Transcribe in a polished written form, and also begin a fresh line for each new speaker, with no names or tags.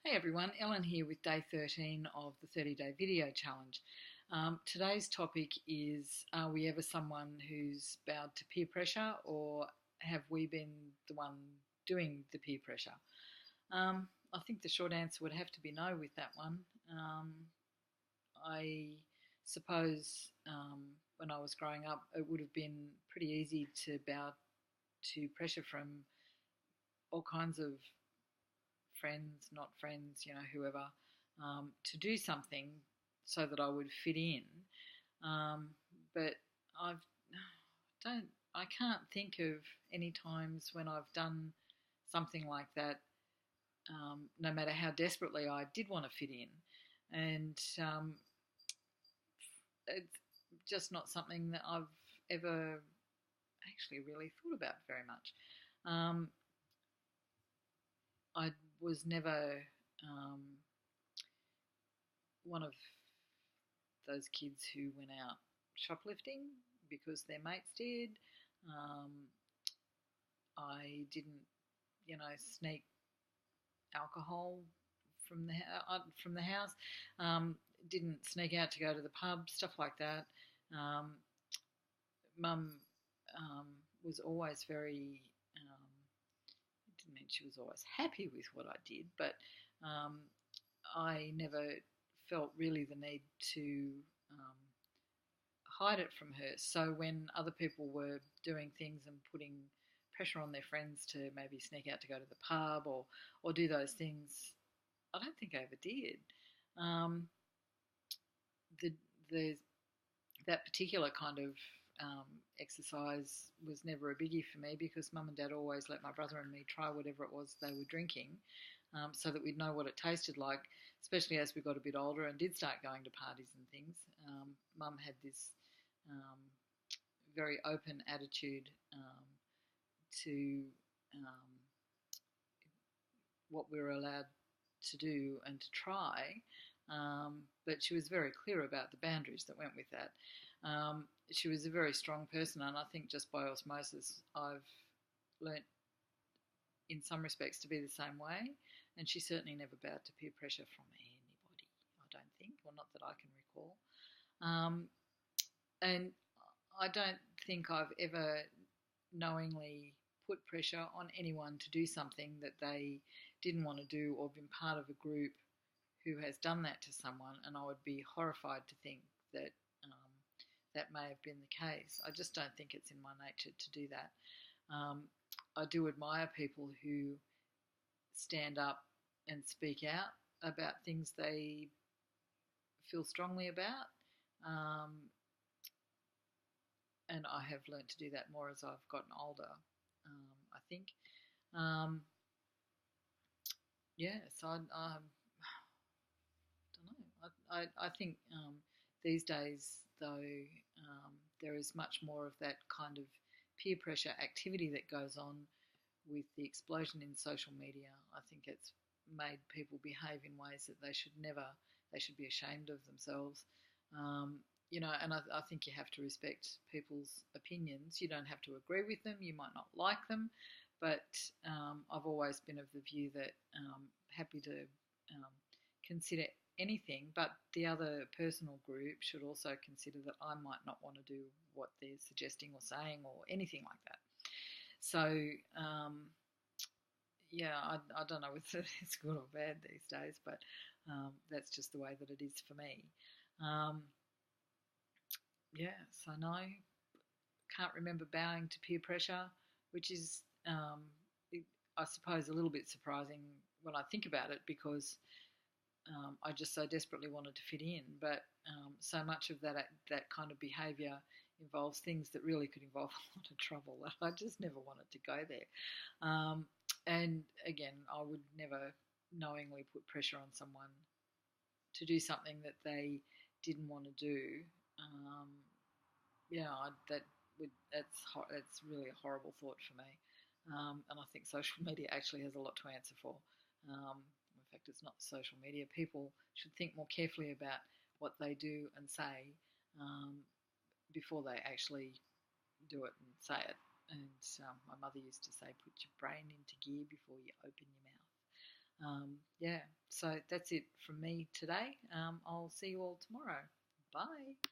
Hey everyone, Ellen here with day 13 of the 30-day video challenge. Today's topic is, are we ever someone who's bowed to peer pressure, or have we been the one doing the peer pressure? I think the short answer would have to be no with that one. I suppose when I was growing up, it would have been pretty easy to bow to pressure from all kinds of friends, not friends, whoever, to do something so that I would fit in. But I've don't I can't think of any times when I've done something like that, no matter how desperately I did want to fit in, and it's just not something that I've ever actually really thought about very much. I was never um, one of those kids who went out shoplifting because their mates did. Um, I didn't, sneak alcohol from the house. Didn't sneak out to go to the pub, stuff like that. Um, Mum was always very. It didn't mean she was always happy with what I did, but um, I never felt really the need to um, hide it from her. So when other people were doing things and putting pressure on their friends to maybe sneak out to go to the pub or do those things, I don't think I ever did. Um, the the that particular kind of exercise was never a biggie for me because Mum and Dad always let my brother and me try whatever it was they were drinking, so that we'd know what it tasted like, especially as we got a bit older and did start going to parties and things. Mum had this um, very open attitude to um, what we were allowed to do and to try, but she was very clear about the boundaries that went with that. She was a very strong person, and I think just by osmosis, I've learnt in some respects to be the same way. And she certainly never bowed to peer pressure from anybody, I don't think, or not that I can recall. Um, and I don't think I've ever knowingly put pressure on anyone to do something that they didn't want to do, or been part of a group who has done that to someone, and I would be horrified to think that that may have been the case. I just don't think it's in my nature to do that. I do admire people who stand up and speak out about things they feel strongly about, um, and I have learned to do that more as I've gotten older, I think. Um, yeah, so don't know. I think these days, though, there is much more of that kind of peer pressure activity that goes on with the explosion in social media. I think it's made people behave in ways that they should be ashamed of themselves. Um, and I think you have to respect people's opinions. You don't have to agree with them. You might not like them, but I've always been of the view that happy to consider anything, but the other personal group should also consider that I might not want to do what they're suggesting or saying or anything like that. So, yeah, I don't know whether it's good or bad these days, but that's just the way that it is for me. Um, yeah, so no, can't remember bowing to peer pressure, which is, I suppose, a little bit surprising when I think about it because I just so desperately wanted to fit in. But so much of that kind of behaviour involves things that really could involve a lot of trouble. I just never wanted to go there. And again, I would never knowingly put pressure on someone to do something that they didn't want to do. Um, that's really a horrible thought for me. And I think social media actually has a lot to answer for. In fact, it's not social media. People should think more carefully about what they do and say before they actually do it and say it. And my mother used to say, put your brain into gear before you open your mouth. Yeah, So that's it from me today. I'll see you all tomorrow. Bye.